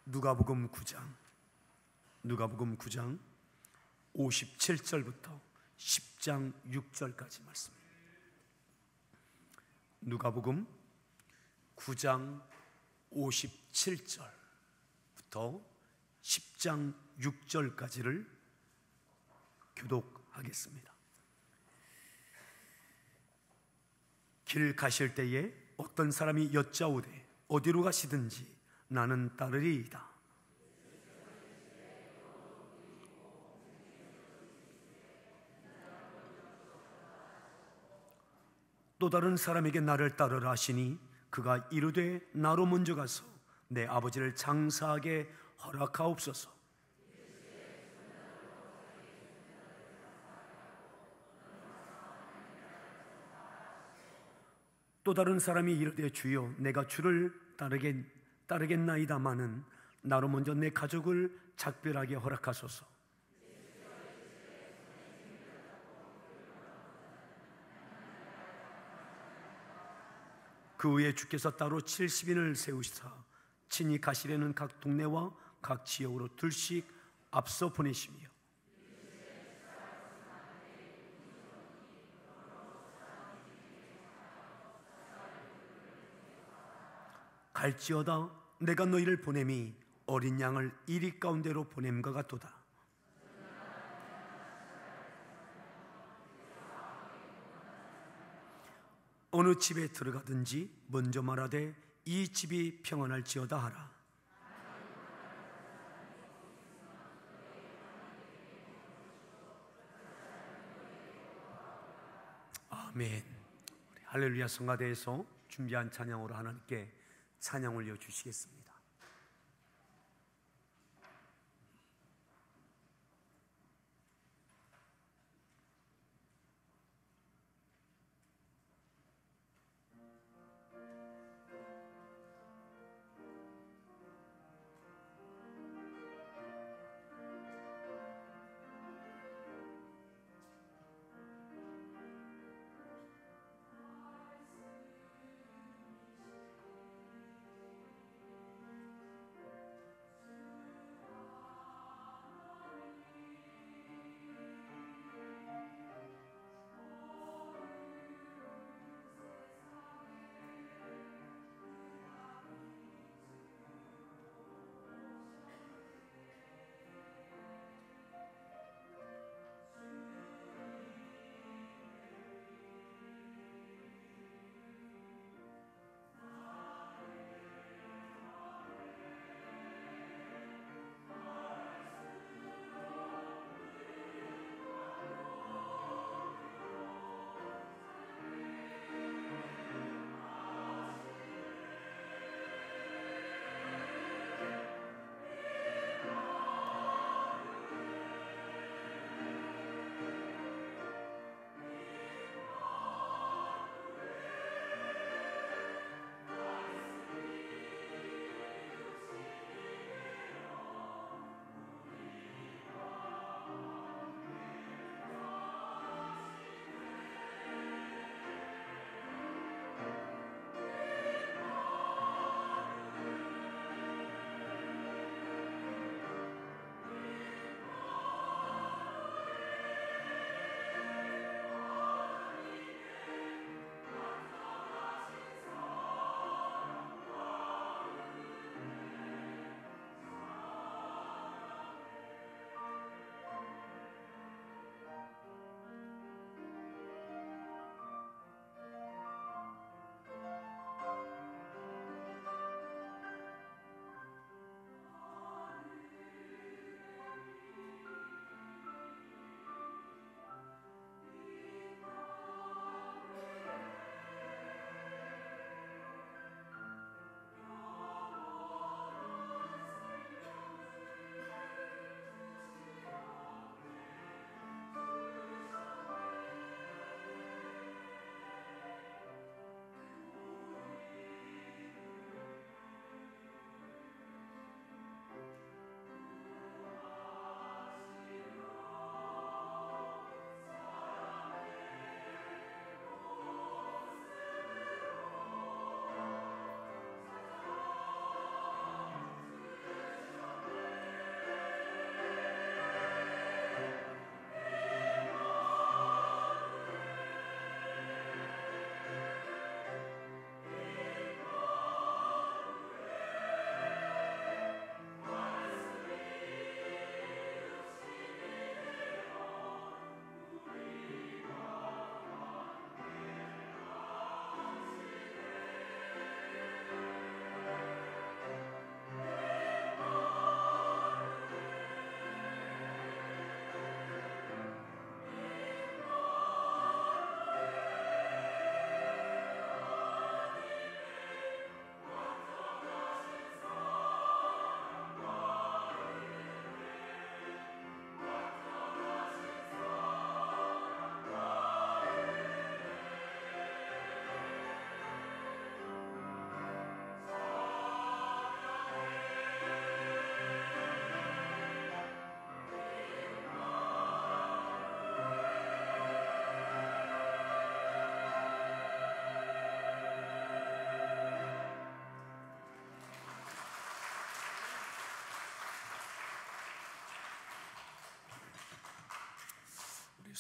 누가복음 9장 57절부터 10장 6절까지 말씀입니다. 누가복음 9장 57절부터 10장 6절까지를 교독하겠습니다. 길 가실 때에 어떤 사람이 여짜오되 어디로 가시든지 나는 따르리이다. 또 다른 사람에게 나를 따르라 하시니 그가 이르되 나로 먼저 가서 내 아버지를 장사하게 허락하옵소서. 또 다른 사람이 이르되 주여 내가 주를 따르겠나이다마는 나로 먼저 내 가족을 작별하게 허락하소서. 그 후에 주께서 따로 70인을 세우시사 친히 가시려는 각 동네와 각 지역으로 둘씩 앞서 보내시며 갈지어다 내가 너희를 보냄이 어린 양을 이리 가운데로 보냄과 같도다. 어느 집에 들어가든지 먼저 말하되 이 집이 평안할지어다 하라. 아멘. 할렐루야. 성가대에서 준비한 찬양으로 하나님께 찬양 올려주시겠습니다.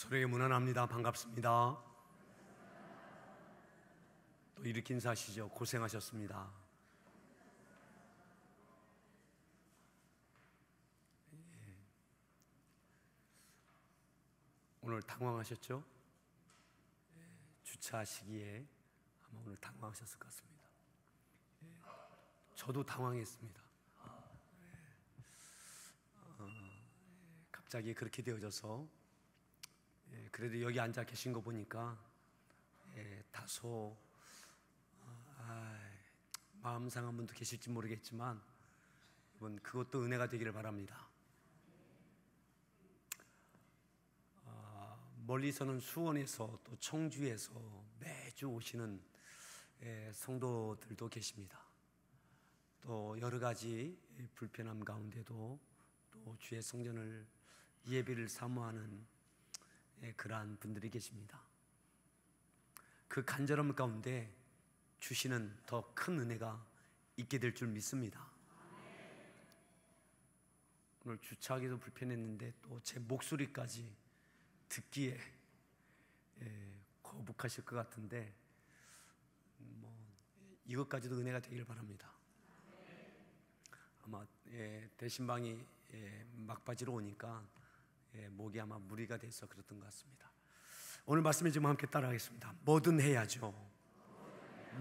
서로에게 문안합니다. 반갑습니다. 또 이렇게 인사하시죠. 고생하셨습니다. 오늘 당황하셨죠? 주차하시기에 아마 오늘 당황하셨을 것 같습니다. 저도 당황했습니다. 갑자기 그렇게 되어져서 그래도 여기 앉아 계신 거 보니까 다소 마음 상한 분도 계실지 모르겠지만 이번 그것도 은혜가 되기를 바랍니다. 멀리서는 수원에서 또 청주에서 매주 오시는 성도들도 계십니다. 또 여러 가지 불편함 가운데도 또 주의 성전을 예배를 사모하는 그러한 분들이 계십니다. 그 간절함 가운데 주시는 더 큰 은혜가 있게 될 줄 믿습니다. 오늘 주차하기도 불편했는데 또 제 목소리까지 듣기에 거북하실 것 같은데 이것까지도 은혜가 되길 바랍니다. 아마 대신방이 막바지로 오니까 목이 아마 무리가 돼서 그랬던 것 같습니다. 오늘 말씀에 좀 함께 따라하겠습니다. 뭐든 해야죠.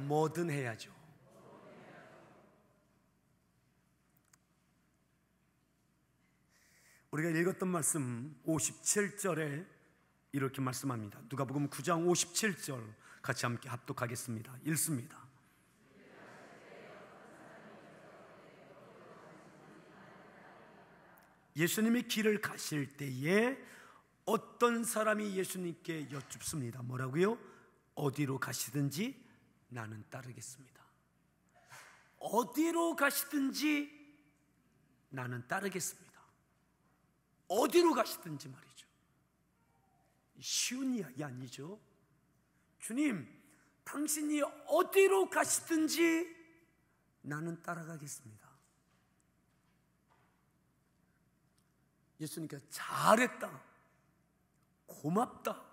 뭐든 해야죠. 우리가 읽었던 말씀 57절에 이렇게 말씀합니다. 누가복음 9장 57절 같이 함께 합독하겠습니다. 읽습니다. 예수님이 길을 가실 때에 어떤 사람이 예수님께 여쭙습니다. 뭐라고요? 어디로 가시든지 나는 따르겠습니다. 어디로 가시든지 나는 따르겠습니다. 어디로 가시든지 말이죠. 쉬운 이야기 아니죠. 주님, 당신이 어디로 가시든지 나는 따라가겠습니다. 예수님께서 잘했다, 고맙다,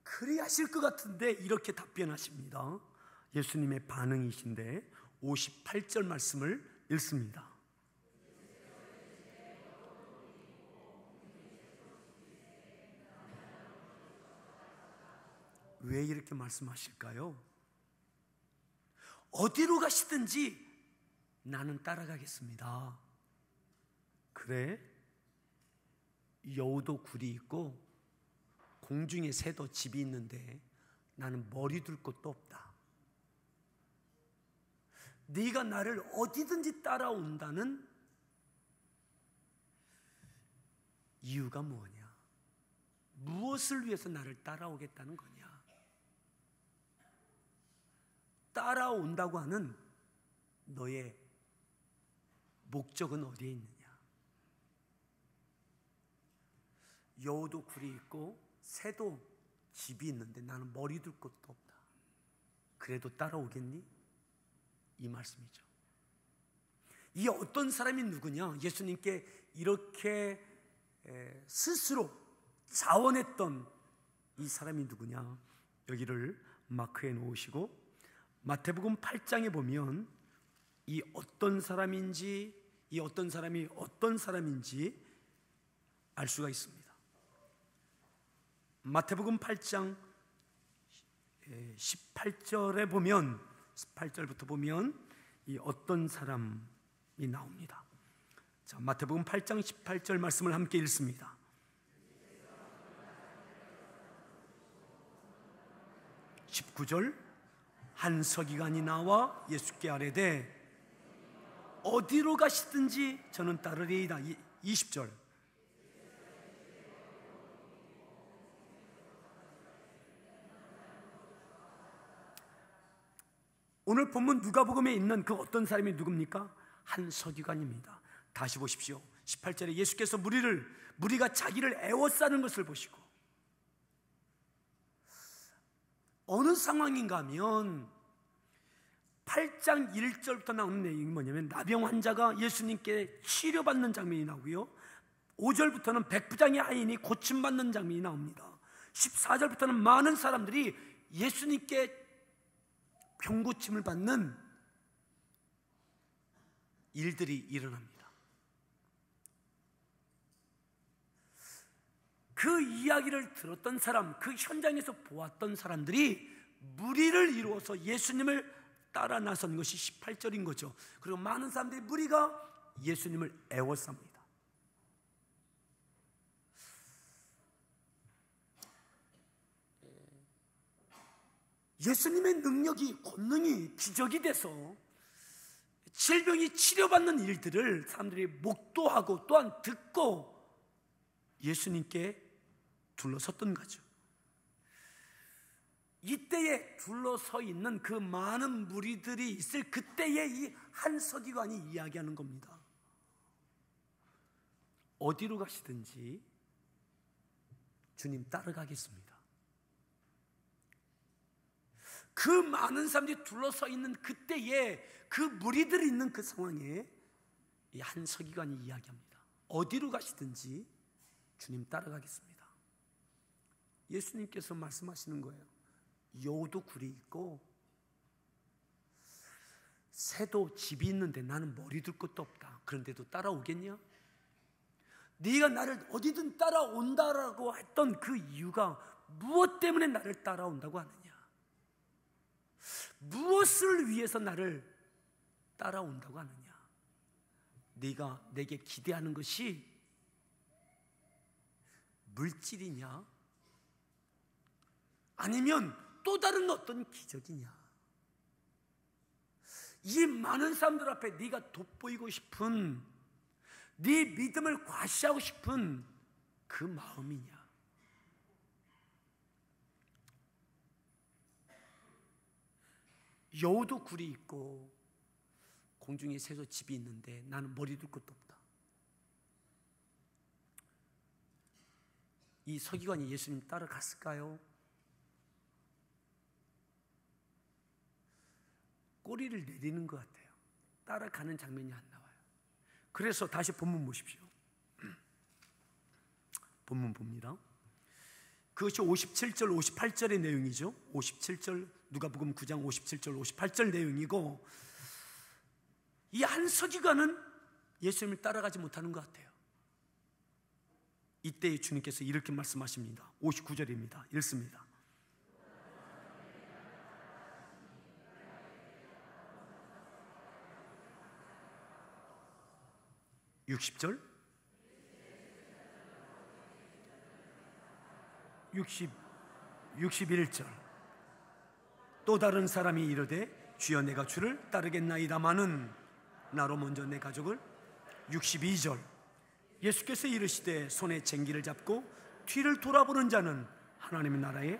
그리 하실 것 같은데 이렇게 답변하십니다. 예수님의 반응이신데 58절 말씀을 읽습니다. 왜 이렇게 말씀하실까요? 어디로 가시든지 나는 따라가겠습니다. 그래? 여우도 굴이 있고 공중에 새도 집이 있는데 나는 머리 둘 곳도 없다. 네가 나를 어디든지 따라온다는 이유가 뭐냐? 무엇을 위해서 나를 따라오겠다는 거냐? 따라온다고 하는 너의 목적은 어디에 있느냐? 여우도 굴이 있고 새도 집이 있는데 나는 머리 둘 곳도 없다. 그래도 따라오겠니? 이 말씀이죠. 이 어떤 사람이 누구냐? 예수님께 이렇게 스스로 자원했던 이 사람이 누구냐? 여기를 마크에 놓으시고 마태복음 8장에 보면 이 어떤 사람인지, 이 어떤 사람이 어떤 사람인지 알 수가 있습니다. 마태복음 8장 18절에 보면, 18절부터 보면 이 어떤 사람이 나옵니다. 자, 마태복음 8장 18절 말씀을 함께 읽습니다. 19절, 한 서기관이 나와 예수께 아뢰되 어디로 가시든지 저는 따르리이다. 20절, 오늘 본문 누가복음에 있는 그 어떤 사람이 누굽니까? 한 서기관입니다. 다시 보십시오. 18절에 예수께서 무리가 자기를 애워싸는 것을 보시고, 어느 상황인가 하면 8장 1절부터 나오는 내용이 뭐냐면 나병 환자가 예수님께 치료받는 장면이 나오고요, 5절부터는 백부장의 아인이 고침받는 장면이 나옵니다. 14절부터는 많은 사람들이 예수님께 병고침을 받는 일들이 일어납니다. 그 이야기를 들었던 사람, 그 현장에서 보았던 사람들이 무리를 이루어서 예수님을 따라 나선 것이 18절인 거죠. 그리고 많은 사람들이 무리가 예수님을 애워쌉니다. 예수님의 능력이, 권능이 기적이 돼서 질병이 치료받는 일들을 사람들이 목도하고 또한 듣고 예수님께 둘러섰던 거죠. 이때에 둘러서 있는 그 많은 무리들이 있을 그때에 이 한 서기관이 이야기하는 겁니다. 어디로 가시든지 주님 따라가겠습니다. 그 많은 사람들이 둘러서 있는 그때에 그 무리들이 있는 그 상황에 이 한 서기관이 이야기합니다. 어디로 가시든지 주님 따라가겠습니다. 예수님께서 말씀하시는 거예요. 여우도 굴이 있고 새도 집이 있는데 나는 머리 둘 것도 없다. 그런데도 따라오겠냐? 네가 나를 어디든 따라온다라고 했던 그 이유가 무엇 때문에 나를 따라온다고 하느냐? 무엇을 위해서 나를 따라온다고 하느냐? 네가 내게 기대하는 것이 물질이냐? 아니면 또 다른 어떤 기적이냐? 이 많은 사람들 앞에 네가 돋보이고 싶은, 네 믿음을 과시하고 싶은 그 마음이냐? 여우도 굴이 있고 공중에 새도 집이 있는데 나는 머리 둘 것도 없다. 이 서기관이 예수님 따라갔을까요? 꼬리를 내리는 것 같아요. 따라가는 장면이 안 나와요. 그래서 다시 본문 보십시오. 본문 봅니다. 그것이 57절, 58절의 내용이죠. 57절, 누가복음 9장 57절, 58절 내용이고, 이 한 서기관은 예수님을 따라가지 못하는 것 같아요. 이때 주님께서 이렇게 말씀하십니다. 59절입니다. 읽습니다. 60절, 61절. 또 다른 사람이 이르되 주여 내가 주를 따르겠나이다마는 나로 먼저 내 가족을. 62절. 예수께서 이르시되 손에 쟁기를 잡고 뒤를 돌아보는 자는 하나님의 나라에.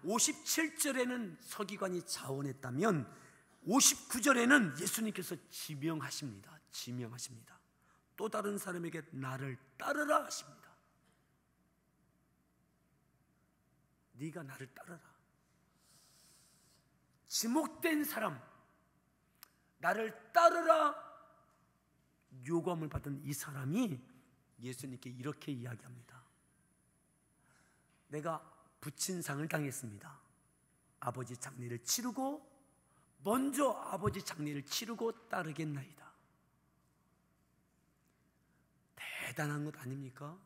57절에는 서기관이 자원했다면 59절에는 예수님께서 지명하십니다. 지명하십니다. 또 다른 사람에게 나를 따르라 하십니다. 네가 나를 따르라. 지목된 사람, 나를 따르라 요구함을 받은 이 사람이 예수님께 이렇게 이야기합니다. 내가 부친상을 당했습니다. 아버지 장례를 치르고 먼저 아버지 장례를 치르고 따르겠나이다. 대단한 것 아닙니까?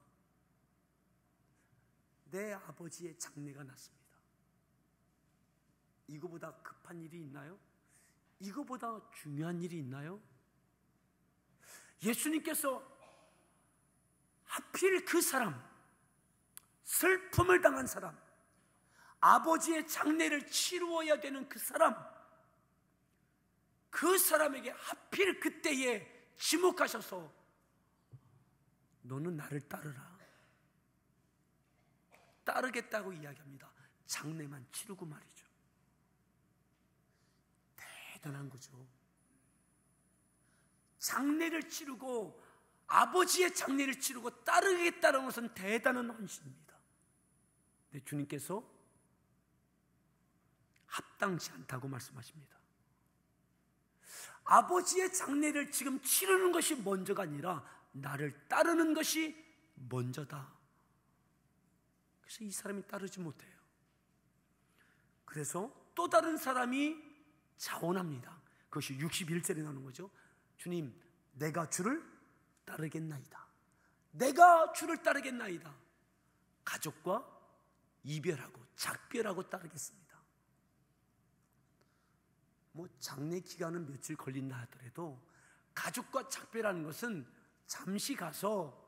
내 아버지의 장례가 났습니다. 이거보다 급한 일이 있나요? 이거보다 중요한 일이 있나요? 예수님께서 하필 그 사람, 슬픔을 당한 사람, 아버지의 장례를 치루어야 되는 그 사람, 그 사람에게 하필 그때에 지목하셔서 너는 나를 따르라. 따르겠다고 이야기합니다. 장례만 치르고 말이죠. 대단한 거죠. 장례를 치르고 아버지의 장례를 치르고 따르겠다는 것은 대단한 헌신입니다. 근데 주님께서 합당치 않다고 말씀하십니다. 아버지의 장례를 지금 치르는 것이 먼저가 아니라 나를 따르는 것이 먼저다. 그래서 이 사람이 따르지 못해요. 그래서 또 다른 사람이 자원합니다. 그것이 61절에 나오는 거죠. 주님, 내가 주를 따르겠나이다. 내가 주를 따르겠나이다. 가족과 이별하고 작별하고 따르겠습니다. 뭐 장례 기간은 며칠 걸린다 하더라도 가족과 작별하는 것은 잠시 가서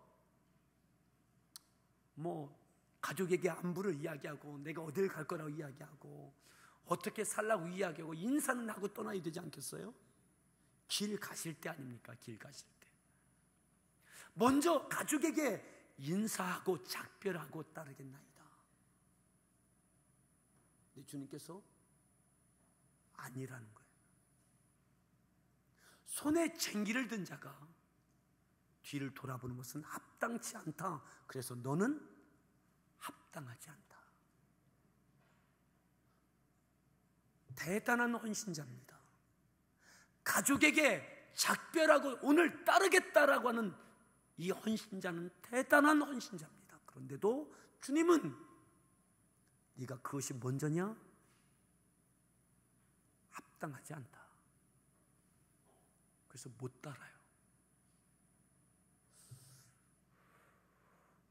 뭐 가족에게 안부를 이야기하고 내가 어딜 갈 거라고 이야기하고 어떻게 살라고 이야기하고 인사는 하고 떠나야 되지 않겠어요? 길 가실 때 아닙니까? 길 가실 때 먼저 가족에게 인사하고 작별하고 따르겠나이다. 근데 주님께서 아니라는 거예요. 손에 쟁기를 든 자가 뒤를 돌아보는 것은 합당치 않다. 그래서 너는 합당하지 않다. 대단한 헌신자입니다. 가족에게 작별하고 오늘 따르겠다라고 하는 이 헌신자는 대단한 헌신자입니다. 그런데도 주님은 네가 그것이 먼저냐? 합당하지 않다. 그래서 못 따라요.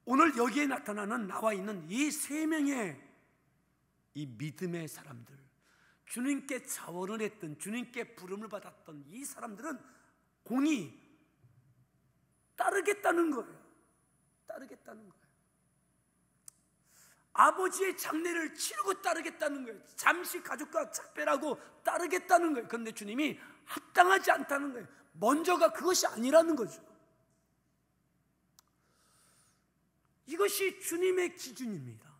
오늘 여기에 나타나는 나와 있는 이 세 명의 이 믿음의 사람들, 주님께 자원을 했던, 주님께 부름을 받았던 이 사람들은 공이 따르겠다는 거예요. 따르겠다는 거예요. 아버지의 장례를 치르고 따르겠다는 거예요. 잠시 가족과 작별하고 따르겠다는 거예요. 그런데 주님이 합당하지 않다는 거예요. 먼저가 그것이 아니라는 거죠. 이것이 주님의 기준입니다.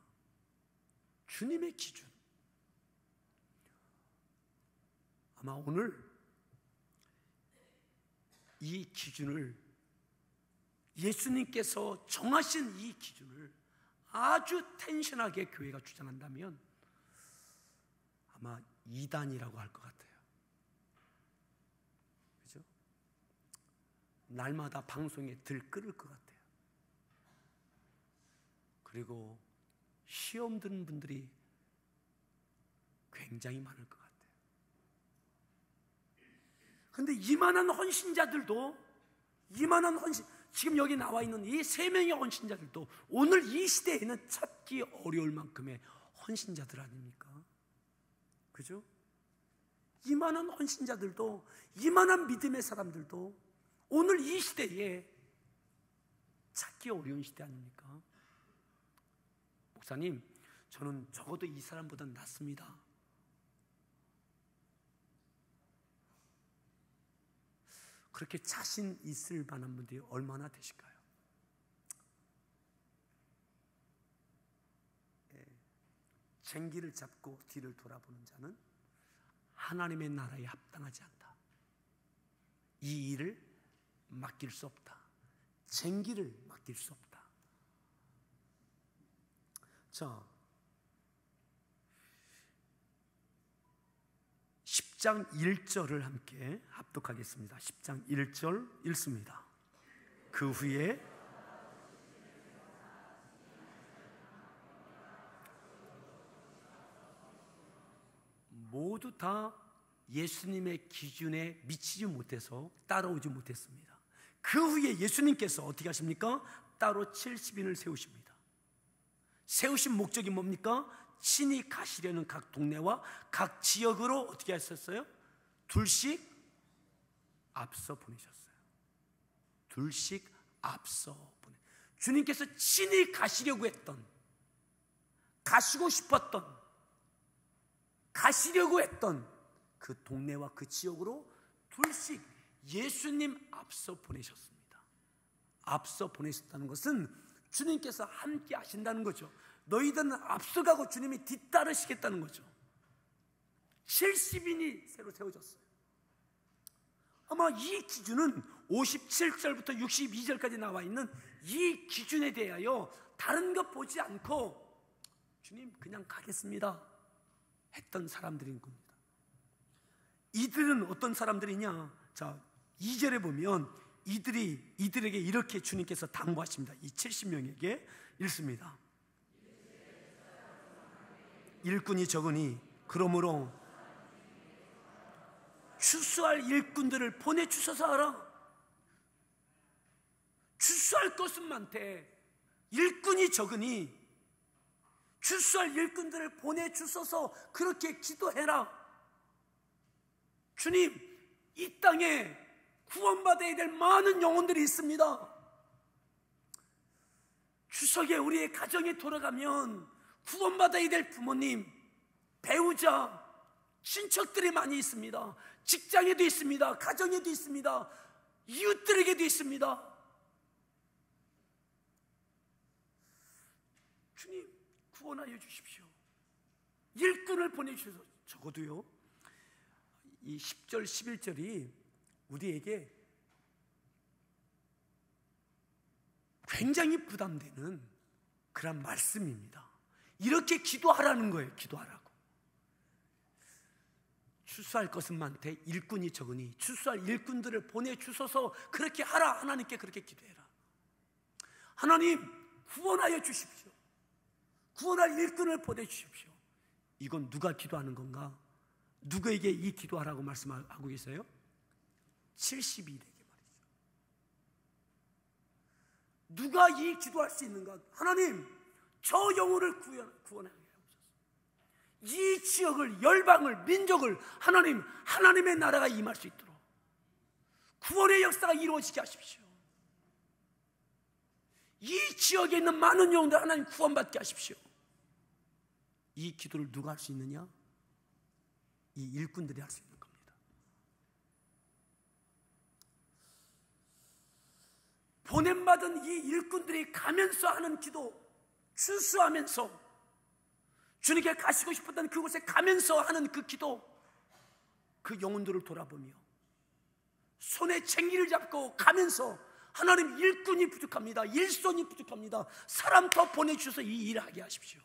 주님의 기준. 아마 오늘 이 기준을 예수님께서 정하신 이 기준을 아주 텐션하게 교회가 주장한다면 아마 이단이라고 할 것 같아요. 그죠? 날마다 방송에 들끓을 것 같아요. 그리고 시험 드는 분들이 굉장히 많을 것 같아요. 그런데 이만한 헌신자들도, 이만한 헌신, 지금 여기 나와 있는 이 세 명의 헌신자들도 오늘 이 시대에는 찾기 어려울 만큼의 헌신자들 아닙니까? 그죠? 이만한 헌신자들도, 이만한 믿음의 사람들도 오늘 이 시대에 찾기 어려운 시대 아닙니까? 목사님, 저는 적어도 이 사람보다 낫습니다. 그렇게 자신 있을 만한 분들이 얼마나 되실까요? 쟁기를 잡고 뒤를 돌아보는 자는 하나님의 나라에 합당하지 않다. 이 일을 맡길 수 없다. 쟁기를 맡길 수 없다. 자, 10장 1절을 함께 합독하겠습니다. 10장 1절 읽습니다. 그 후에 모두 다 예수님의 기준에 미치지 못해서 따라오지 못했습니다. 그 후에 예수님께서 어떻게 하십니까? 따로 70인을 세우십니다. 세우신 목적이 뭡니까? 친히 가시려는 각 동네와 각 지역으로 어떻게 하셨어요? 둘씩 앞서 보내셨어요. 둘씩 앞서 보내. 주님께서 친히 가시려고 했던, 가시고 싶었던, 가시려고 했던 그 동네와 그 지역으로 둘씩 예수님 앞서 보내셨습니다. 앞서 보내셨다는 것은 주님께서 함께 하신다는 거죠. 너희들은 앞서가고 주님이 뒤따르시겠다는 거죠. 70인이 새로 세워졌어요. 아마 이 기준은 57절부터 62절까지 나와 있는 이 기준에 대하여 다른 것 보지 않고 주님 그냥 가겠습니다 했던 사람들인 겁니다. 이들은 어떤 사람들이냐? 자, 2절에 보면 이들에게 이렇게 주님께서 당부하십니다. 이 70명에게 읽습니다. 일꾼이 적으니 그러므로 추수할 일꾼들을 보내주셔서 하라. 추수할 것은 많대. 일꾼이 적으니 추수할 일꾼들을 보내주셔서 그렇게 기도해라. 주님, 이 땅에 구원받아야 될 많은 영혼들이 있습니다. 추석에 우리의 가정에 돌아가면 구원받아야 될 부모님, 배우자, 친척들이 많이 있습니다. 직장에도 있습니다. 가정에도 있습니다. 이웃들에게도 있습니다. 주님, 구원하여 주십시오. 일꾼을 보내주셔서. 적어도요, 이 10절 11절이 우리에게 굉장히 부담되는 그런 말씀입니다. 이렇게 기도하라는 거예요. 기도하라고. 추수할 것은 많되 일꾼이 적으니 추수할 일꾼들을 보내주셔서 그렇게 하라. 하나님께 그렇게 기도해라. 하나님, 구원하여 주십시오. 구원할 일꾼을 보내주십시오. 이건 누가 기도하는 건가? 누구에게 이 기도하라고 말씀하고 계세요? 72일에게 말이죠. 누가 이 기도할 수 있는가? 하나님, 저 영혼을 구원하게 하옵소서. 이 지역을, 열방을, 민족을 하나님의 나라가 임할 수 있도록 구원의 역사가 이루어지게 하십시오. 이 지역에 있는 많은 영혼들 하나님 구원받게 하십시오. 이 기도를 누가 할 수 있느냐? 이 일꾼들이 할 수 있는 겁니다. 보냄받은 이 일꾼들이 가면서 하는 기도, 추수하면서 주님께 가시고 싶었던 그곳에 가면서 하는 그 기도, 그 영혼들을 돌아보며 손에 챙기를 잡고 가면서 하나님, 일꾼이 부족합니다. 일손이 부족합니다. 사람 더 보내주셔서 이 일을 하게 하십시오.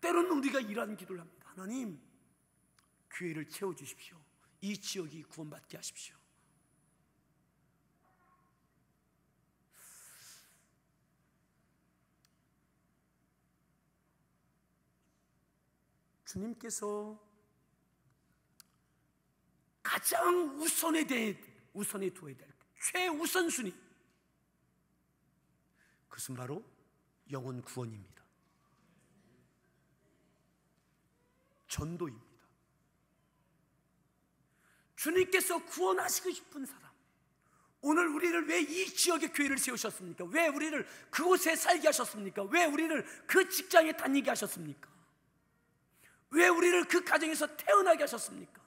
때로는 우리가 이러한 기도를 합니다. 하나님, 교회를 채워주십시오. 이 지역이 구원받게 하십시오. 주님께서 가장 우선에 두어야 될 최우선순위, 그것은 바로 영혼 구원입니다. 전도입니다. 주님께서 구원하시고 싶은 사람, 오늘 우리를 왜 이 지역에 교회를 세우셨습니까? 왜 우리를 그곳에 살게 하셨습니까? 왜 우리를 그 직장에 다니게 하셨습니까? 왜 우리를 그 가정에서 태어나게 하셨습니까?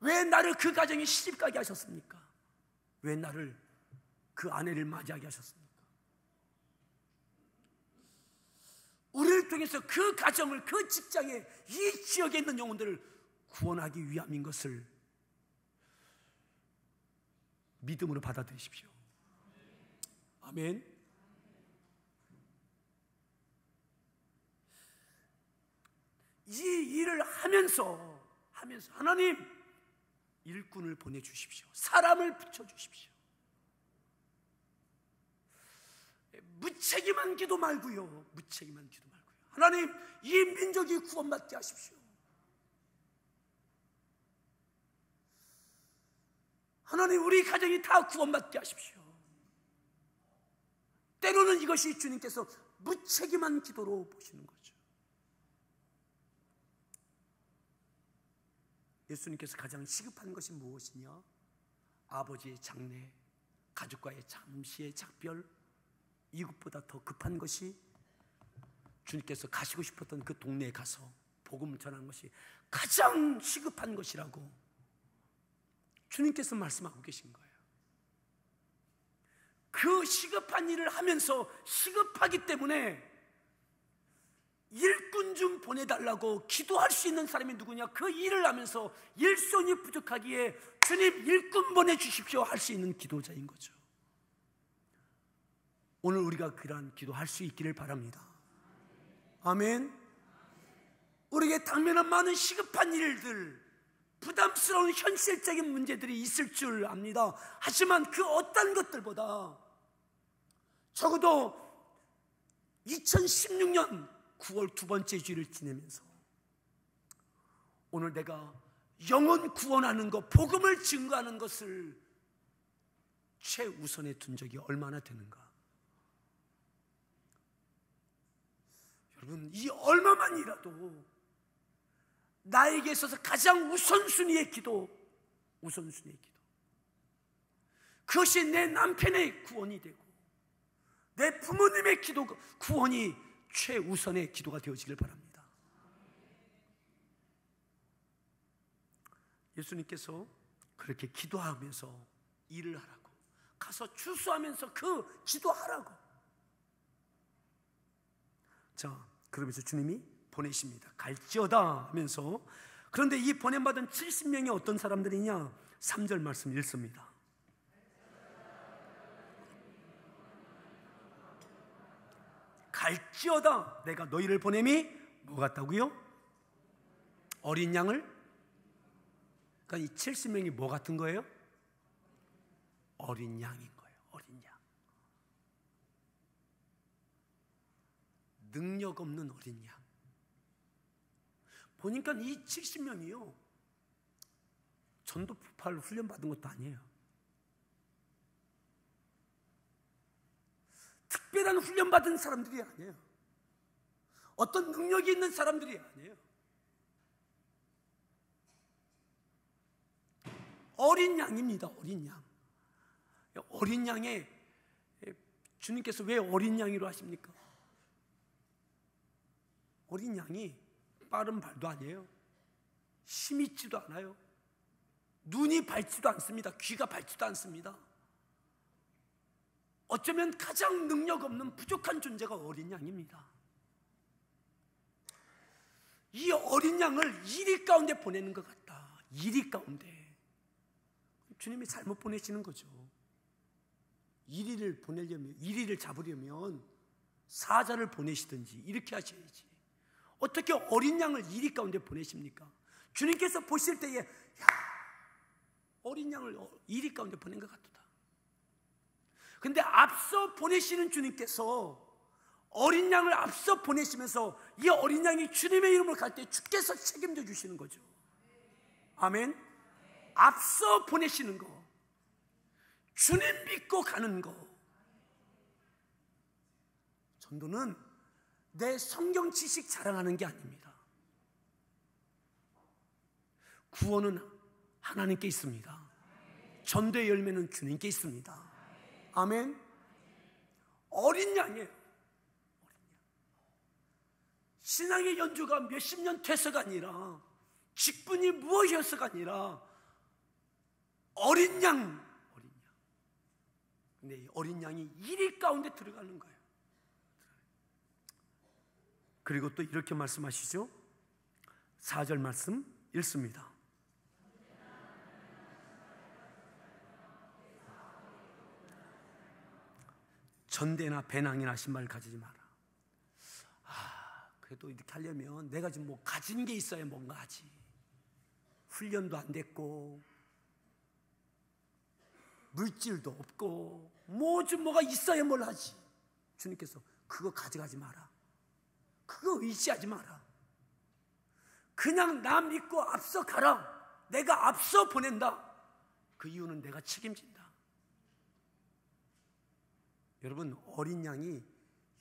왜 나를 그 가정에 시집가게 하셨습니까? 왜 나를 그 아내를 맞이하게 하셨습니까? 우리를 통해서 그 가정을, 그 직장에, 이 지역에 있는 영혼들을 구원하기 위함인 것을 믿음으로 받아들이십시오. 아멘. 이 일을 하면서 하나님, 일꾼을 보내주십시오. 사람을 붙여주십시오. 무책임한 기도 말고요. 무책임한 기도 말고요. 하나님, 이 민족이 구원받게 하십시오. 하나님, 우리 가정이 다 구원받게 하십시오. 때로는 이것이 주님께서 무책임한 기도로 보시는 거죠. 예수님께서 가장 시급한 것이 무엇이냐? 아버지의 장래, 가족과의 잠시의 작별, 이것보다 더 급한 것이 주님께서 가시고 싶었던 그 동네에 가서 복음을 전하는 것이 가장 시급한 것이라고 주님께서 말씀하고 계신 거예요. 그 시급한 일을 하면서 시급하기 때문에 일꾼 좀 보내달라고 기도할 수 있는 사람이 누구냐? 그 일을 하면서 일손이 부족하기에 주님, 일꾼 보내주십시오 할 수 있는 기도자인 거죠. 오늘 우리가 그러한 기도할 수 있기를 바랍니다. 아멘. 우리에게 당면한 많은 시급한 일들, 부담스러운 현실적인 문제들이 있을 줄 압니다. 하지만 그 어떤 것들보다 적어도 2016년 9월 두 번째 주일을 지내면서 오늘 내가 영혼 구원하는 것, 복음을 증거하는 것을 최우선에 둔 적이 얼마나 되는가. 여러분, 이 얼마만이라도 나에게 있어서 가장 우선순위의 기도, 그것이 내 남편의 구원이 되고 내 부모님의 기도, 구원이 최우선의 기도가 되어지길 바랍니다. 예수님께서 그렇게 기도하면서 일을 하라고, 가서 추수하면서 그 기도하라고. 자, 그러면서 주님이 보내십니다. 갈지어다 하면서. 그런데 이 보냄받은 70명이 어떤 사람들이냐? 3절 말씀 읽습니다. 갈지어다 내가 너희를 보냄이 뭐 같다고요? 어린 양을? 그러니까 이 70명이 뭐 같은 거예요? 어린 양인 거예요. 어린 양. 능력 없는 어린 양. 보니까 이 70명이요 전도 폭발 훈련 받은 것도 아니에요. 특별한 훈련 받은 사람들이 아니에요. 어떤 능력이 있는 사람들이 아니에요. 어린 양입니다. 어린 양. 어린 양에 주님께서 왜 어린 양이로 하십니까? 어린 양이 빠른 발도 아니에요. 힘 있지도 않아요. 눈이 밝지도 않습니다. 귀가 밝지도 않습니다. 어쩌면 가장 능력 없는 부족한 존재가 어린 양입니다. 이 어린 양을 이리 가운데 보내는 것 같다. 이리 가운데. 주님이 잘못 보내시는 거죠. 이리를 보내려면, 이리를 잡으려면 사자를 보내시든지 이렇게 하셔야지. 어떻게 어린 양을 이리 가운데 보내십니까? 주님께서 보실 때에 어린 양을 이리 가운데 보낸 것 같다. 근데 앞서 보내시는 주님께서 어린 양을 앞서 보내시면서 이 어린 양이 주님의 이름으로 갈 때 주께서 책임져 주시는 거죠. 아멘. 앞서 보내시는 거, 주님 믿고 가는 거. 전도는 내 성경 지식 자랑하는 게 아닙니다. 구원은 하나님께 있습니다. 전도의 열매는 주님께 있습니다. 아멘. 어린 양이에요. 신앙의 연주가 몇십 년 돼서가 아니라, 직분이 무엇이어서가 아니라 어린 양. 근데 이 어린 양이 이리 가운데 들어가는 거예요. 그리고 또 이렇게 말씀하시죠. 4절 말씀 읽습니다. 전대나 배낭이나 신발 가지지 마라. 그래도 이렇게 하려면 내가 지금 뭐 가진 게 있어야 뭔가 하지. 훈련도 안 됐고 물질도 없고 뭐가 있어야 뭘 하지. 주님께서 그거 가져가지 마라. 그거 의지하지 마라. 그냥 나 믿고 앞서 가라. 내가 앞서 보낸다. 그 이유는 내가 책임진다. 여러분, 어린 양이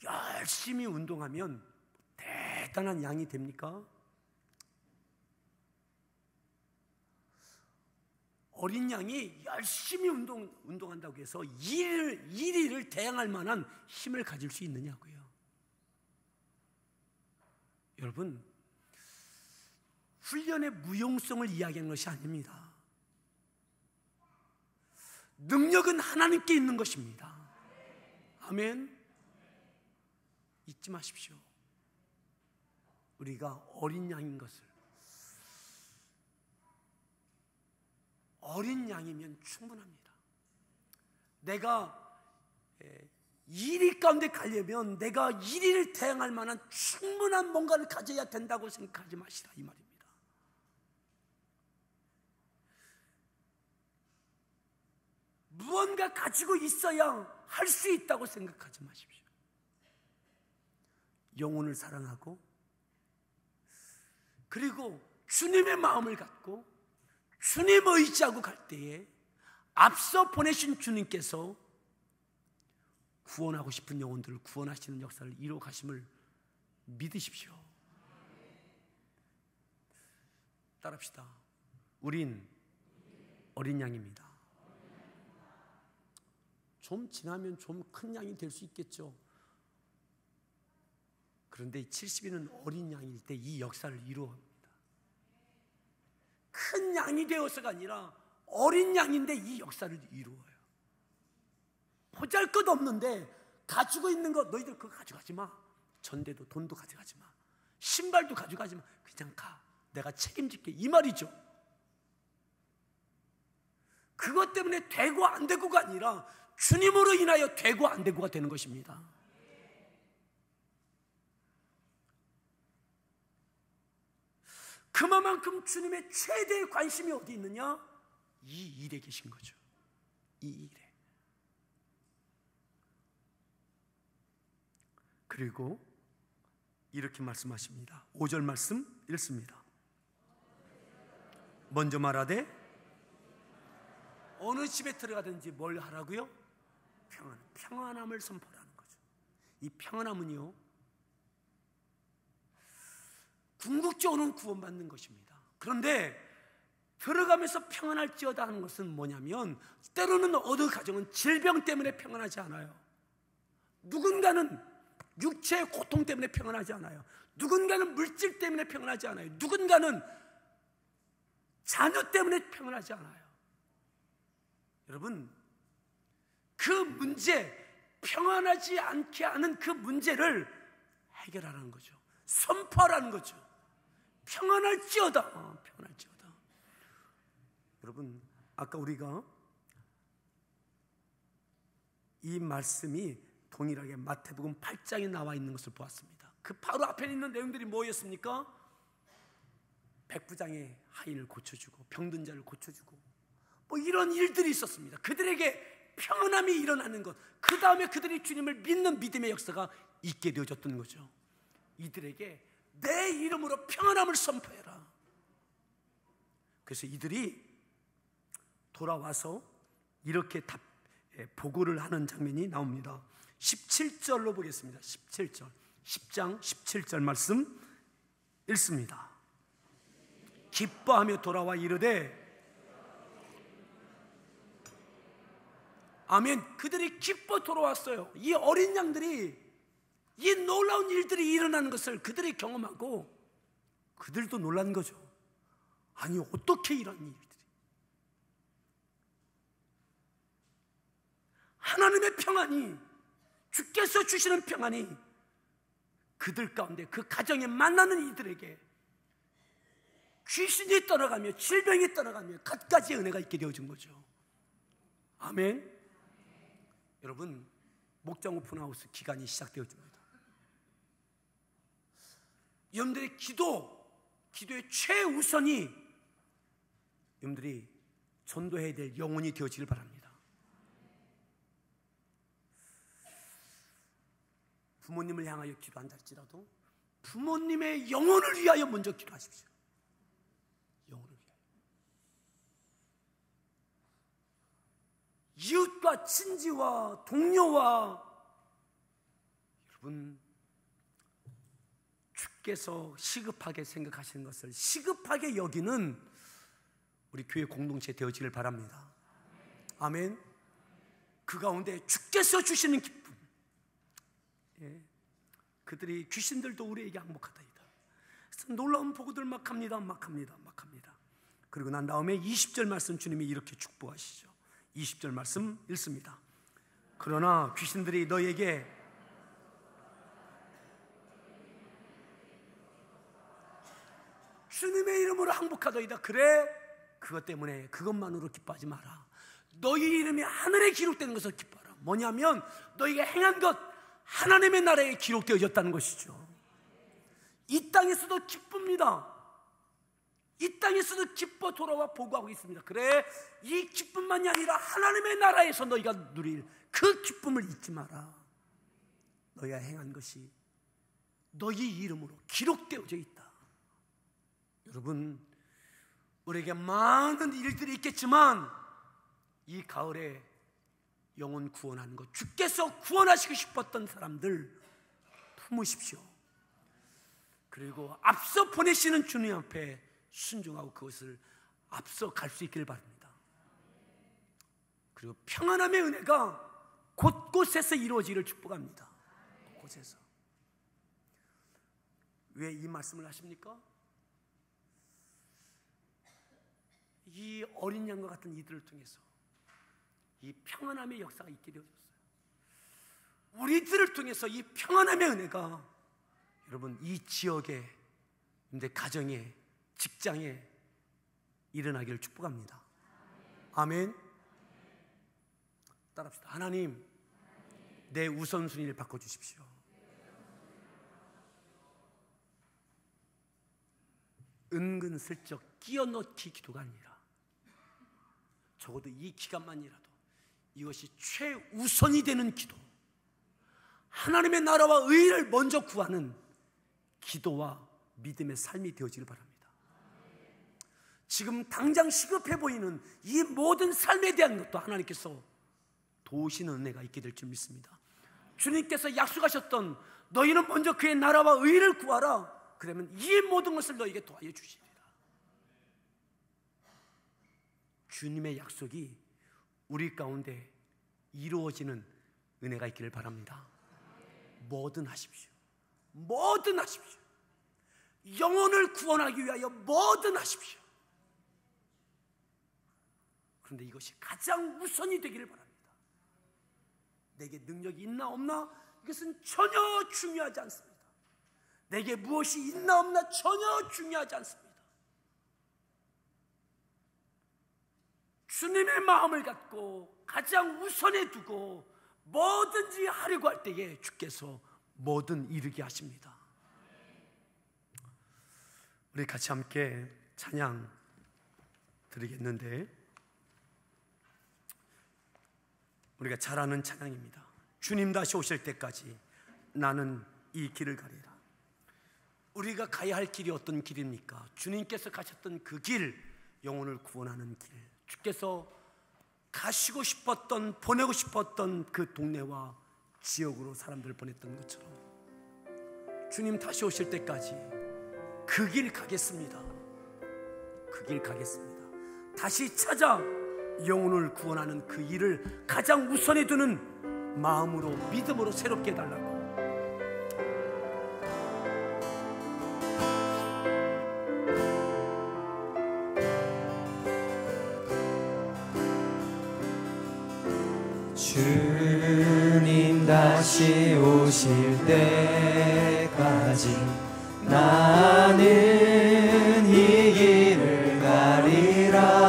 열심히 운동하면 대단한 양이 됩니까? 어린 양이 열심히 운동한다고 해서 일일을 대항할 만한 힘을 가질 수 있느냐고요. 여러분, 훈련의 무용성을 이야기하는 것이 아닙니다. 능력은 하나님께 있는 것입니다. 아멘. 잊지 마십시오. 우리가 어린 양인 것을. 어린 양이면 충분합니다. 내가 일일 가운데 가려면 내가 일일을 대항할 만한 충분한 뭔가를 가져야 된다고 생각하지 마시라 이 말입니다. 무언가 가지고 있어야 할 수 있다고 생각하지 마십시오. 영혼을 사랑하고 그리고 주님의 마음을 갖고 주님 의지하고 갈 때에 앞서 보내신 주님께서 구원하고 싶은 영혼들을 구원하시는 역사를 이루어 가심을 믿으십시오. 따라합시다. 우린 어린 양입니다. 좀 지나면 좀 큰 양이 될 수 있겠죠. 그런데 70인은 어린 양일 때 이 역사를 이루어갑니다. 큰 양이 되어서가 아니라 어린 양인데 이 역사를 이루어요. 보잘것없는데 가지고 있는 거 너희들 그거 가져가지 마. 전대도 돈도 가져가지 마. 신발도 가져가지 마. 그냥 가. 내가 책임질게. 이 말이죠. 그것 때문에 되고 안 되고가 아니라 주님으로 인하여 되고 안 되고가 되는 것입니다. 그만큼 주님의 최대의 관심이 어디 있느냐? 이 일에 계신 거죠. 이 일에. 그리고 이렇게 말씀하십니다. 5절 말씀 읽습니다. 먼저 말하되 어느 집에 들어가든지 뭘 하라고요? 평안함을 선포하는 거죠. 이 평안함은요, 궁극적으로는 구원받는 것입니다. 그런데 들어가면서 평안할지어다 하는 것은 뭐냐면, 때로는 어느 가정은 질병 때문에 평안하지 않아요. 누군가는 육체의 고통 때문에 평안하지 않아요. 누군가는 물질 때문에 평안하지 않아요. 누군가는 자녀 때문에 평안하지 않아요. 여러분, 그 문제, 평안하지 않게 하는 그 문제를 해결하라는 거죠. 선포하라는 거죠. 평안할지어다. 평안할지어다. 여러분, 아까 우리가 이 말씀이 동일하게 마태복음 8장에 나와 있는 것을 보았습니다. 그 바로 앞에 있는 내용들이 뭐였습니까? 백부장의 하인을 고쳐주고 병든 자를 고쳐주고 뭐 이런 일들이 있었습니다. 그들에게 평안함이 일어나는 것, 그 다음에 그들이 주님을 믿는 믿음의 역사가 있게 되어졌던 거죠. 이들에게 내 이름으로 평안함을 선포해라. 그래서 이들이 돌아와서 이렇게 보고를 하는 장면이 나옵니다. 17절로 보겠습니다. 17절, 10장 17절 말씀 읽습니다. 기뻐하며 돌아와 이르되, 아멘. 그들이 기뻐 돌아왔어요. 이 어린 양들이 이 놀라운 일들이 일어나는 것을 그들이 경험하고 그들도 놀란 거죠. 아니, 어떻게 이런 일들이, 하나님의 평안이, 주께서 주시는 평안이 그들 가운데, 그 가정에 만나는 이들에게 귀신이 떠나가며 질병이 떠나가며 갖가지의 은혜가 있게 되어진 거죠. 아멘. 여러분, 목장 오픈하우스 기간이 시작되어집니다. 여러분들의 기도의 최우선이 여러분들이 전도해야 될 영혼이 되어지길 바랍니다. 부모님을 향하여 기도한다 할지라도 부모님의 영혼을 위하여 먼저 기도하십시오. 영혼을 위하여. 이웃과 친지와 동료와, 여러분, 주께서 시급하게 생각하시는 것을 시급하게 여기는 우리 교회 공동체 되어지길 바랍니다. 아멘. 그 가운데 주께서 주시는 기쁨, 그들이, 귀신들도 우리에게 항복하다이다. 그래서 놀라운 보고들 막 합니다. 그리고 난 다음에 20절 말씀 주님이 이렇게 축복하시죠. 20절 말씀 읽습니다. 그러나 귀신들이 너에게 주님의 이름으로 항복하더이다. 그래, 그것 때문에, 그것만으로 기뻐하지 마라. 너희 이름이 하늘에 기록되는 것을 기뻐하라. 뭐냐면 너희가 행한 것 하나님의 나라에 기록되어졌다는 것이죠. 이 땅에서도 기쁩니다. 이 땅에서도 기뻐 돌아와 보고하고 있습니다. 그래, 이 기쁨만이 아니라 하나님의 나라에서 너희가 누릴 그 기쁨을 잊지 마라. 너희가 행한 것이 너희 이름으로 기록되어져 있다. 여러분, 우리에게 많은 일들이 있겠지만 이 가을에 영혼 구원하는 것, 주께서 구원하시고 싶었던 사람들 품으십시오. 그리고 앞서 보내시는 주님 앞에 순종하고 그것을 앞서 갈 수 있기를 바랍니다. 그리고 평안함의 은혜가 곳곳에서 이루어지기를 축복합니다. 곳곳에서. 왜 이 말씀을 하십니까? 이 어린 양과 같은 이들을 통해서 이 평안함의 역사가 있게 되어졌어요. 우리들을 통해서 이 평안함의 은혜가 여러분 이 지역에, 가정에, 직장에 일어나기를 축복합니다. 아멘. 따라합시다. 하나님, 내 우선순위를 바꿔주십시오. 은근슬쩍 끼워넣기 기도가 아니라 적어도 이 기간만이라도 이것이 최우선이 되는 기도, 하나님의 나라와 의를 먼저 구하는 기도와 믿음의 삶이 되어지길 바랍니다. 지금 당장 시급해 보이는 이 모든 삶에 대한 것도 하나님께서 도우시는 은혜가 있게 될 줄 믿습니다. 주님께서 약속하셨던 너희는 먼저 그의 나라와 의를 구하라. 그러면 이 모든 것을 너희에게 도와여 주시리라. 주님의 약속이 우리 가운데 이루어지는 은혜가 있기를 바랍니다. 뭐든 하십시오. 뭐든 하십시오. 영혼을 구원하기 위하여 뭐든 하십시오. 그런데 이것이 가장 우선이 되기를 바랍니다. 내게 능력이 있나 없나 이것은 전혀 중요하지 않습니다. 내게 무엇이 있나 없나 전혀 중요하지 않습니다. 주님의 마음을 갖고 가장 우선에 두고 뭐든지 하려고 할 때에 주께서 뭐든 이루게 하십니다. 우리 같이 함께 찬양 드리겠는데, 우리가 잘 아는 찬양입니다. 주님 다시 오실 때까지 나는 이 길을 가리라. 우리가 가야 할 길이 어떤 길입니까? 주님께서 가셨던 그 길, 영혼을 구원하는 길, 주께서 가시고 싶었던, 보내고 싶었던 그 동네와 지역으로 사람들을 보냈던 것처럼 주님 다시 오실 때까지 그 길 가겠습니다. 그 길 가겠습니다. 다시 찾아 영혼을 구원하는 그 일을 가장 우선에 두는 마음으로, 믿음으로 새롭게 해달라고. 주님 다시 오실 때까지 나는 이 길을 가리라.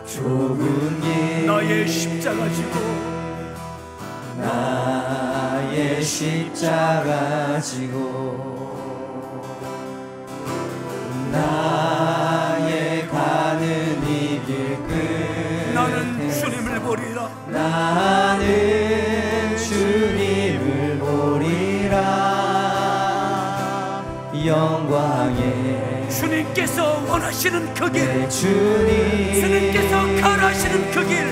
좁은 길 나의 십자가 지고 나의 십자가 지고 나의 가는 이 길 끝에 나는 주님을 보리라. 나는 주님을 보리라. 영광의 주님께서 원하시는 그 길, 주님께서 가라하시는 그 길,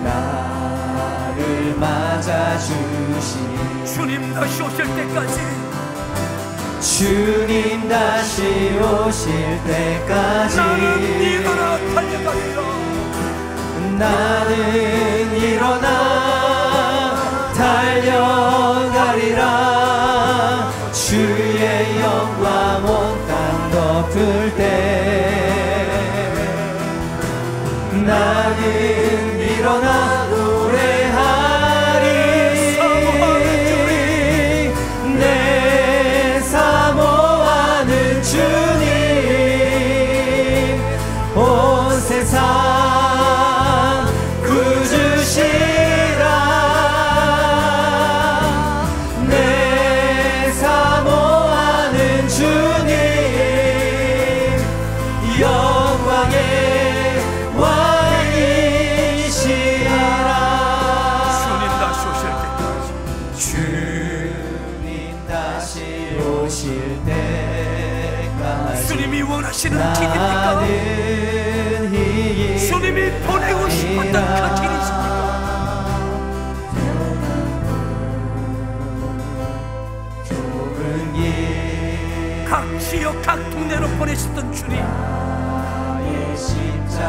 나를 맞아주시니 주님 다시 오실 때까지, 주님 다시 오실 때까지 나는 일어나 달려가리라. 나는 일어나 달려가리라. 주의 영광 온 땅 덮을 때 나는 일어나 노래하리. 내 사모하는 주님, 온 세상 구주시라. 내 오실 때까지 주님이 원하시는 길입니까? 주님이 보내고 싶었던 그 길이십니까? 각 지역 각 동네로 보내셨던 주님,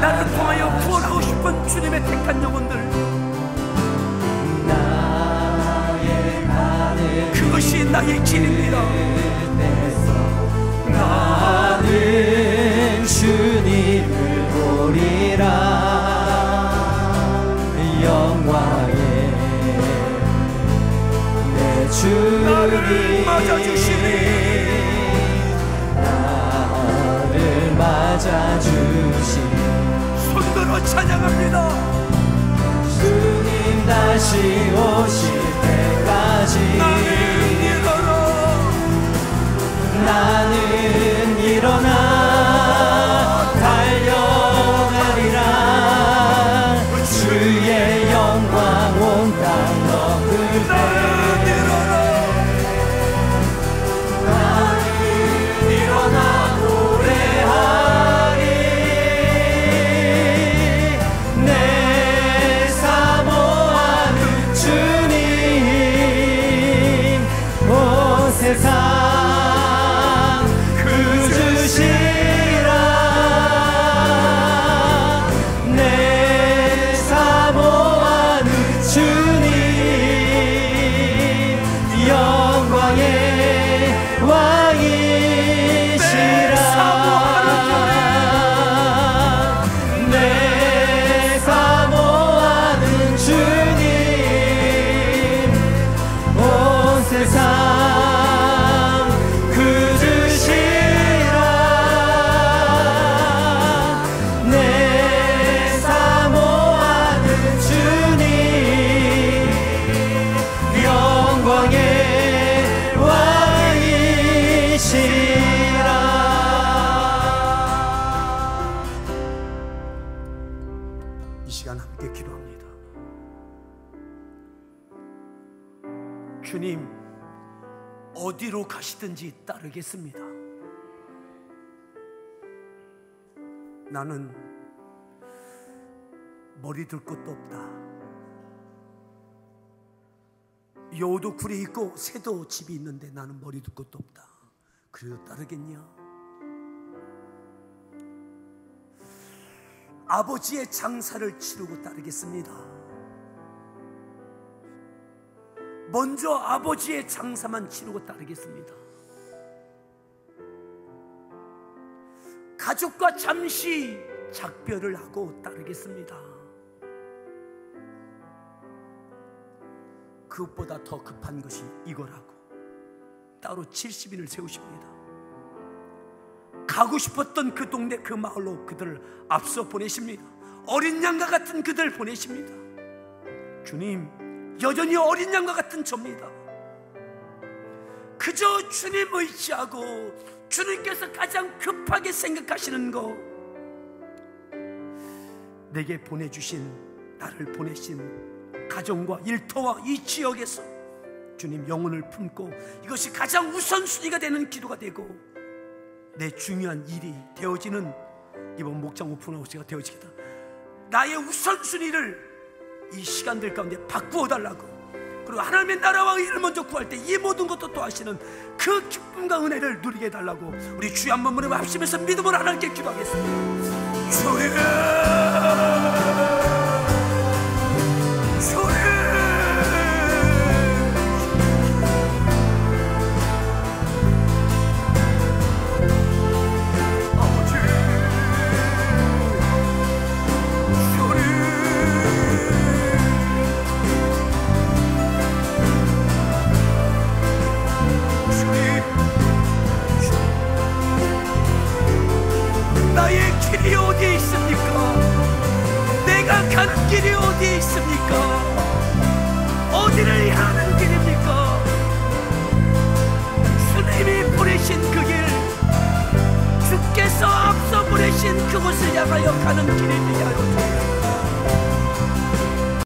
나를 통하여 구원하고 싶은 주님의 택한 영혼들, 그것이 나의 길입니다. 나는 주님을 보리라. 영광의 내 주님 나를 맞아주시니, 나를 맞아주시니 손들어 찬양합니다. 주님 다시 오실 때까지 나는 일어나 달려가리라. 주의 영광 온 땅 너울 때 나는 일어나 노래하리. 내 사모하는 주님 온 세상 주님, 어디로 가시든지 따르겠습니다. 나는 머리 둘 곳도 없다. 여우도 굴에 있고 새도 집이 있는데 나는 머리 둘 곳도 없다. 그래도 따르겠냐? 아버지의 장사를 치르고 따르겠습니다. 먼저 아버지의 장사만 치르고 따르겠습니다. 가족과 잠시 작별을 하고 따르겠습니다. 그것보다 더 급한 것이 이거라고 따로 70인을 세우십니다. 가고 싶었던 그 동네 그 마을로 그들을 앞서 보내십니다. 어린 양과 같은 그들 보내십니다. 주님, 여전히 어린 양과 같은 접니다. 그저 주님 의지하고 주님께서 가장 급하게 생각하시는 거, 내게 보내주신, 나를 보내신 가정과 일터와 이 지역에서 주님 영혼을 품고 이것이 가장 우선순위가 되는 기도가 되고 내 중요한 일이 되어지는 이번 목장 오픈하우스가 되어지겠다. 나의 우선순위를 이 시간들 가운데 바꾸어 달라고, 그리고 하나님의 나라와 의를 먼저 구할 때 이 모든 것도 도와주시는 그 기쁨과 은혜를 누리게 해달라고 우리 주여 한번 문을 합심해서 믿음으로 하나님께 기도하겠습니다. 주여, 주여, 나의 길이 어디에 있습니까? 내가 가는 길이 어디에 있습니까? 어디를 향하는 길입니까? 주님이 보내신 그 길, 주께서 앞서 보내신 그곳을 향하여 가는 길이 되게 하여 주옵소서.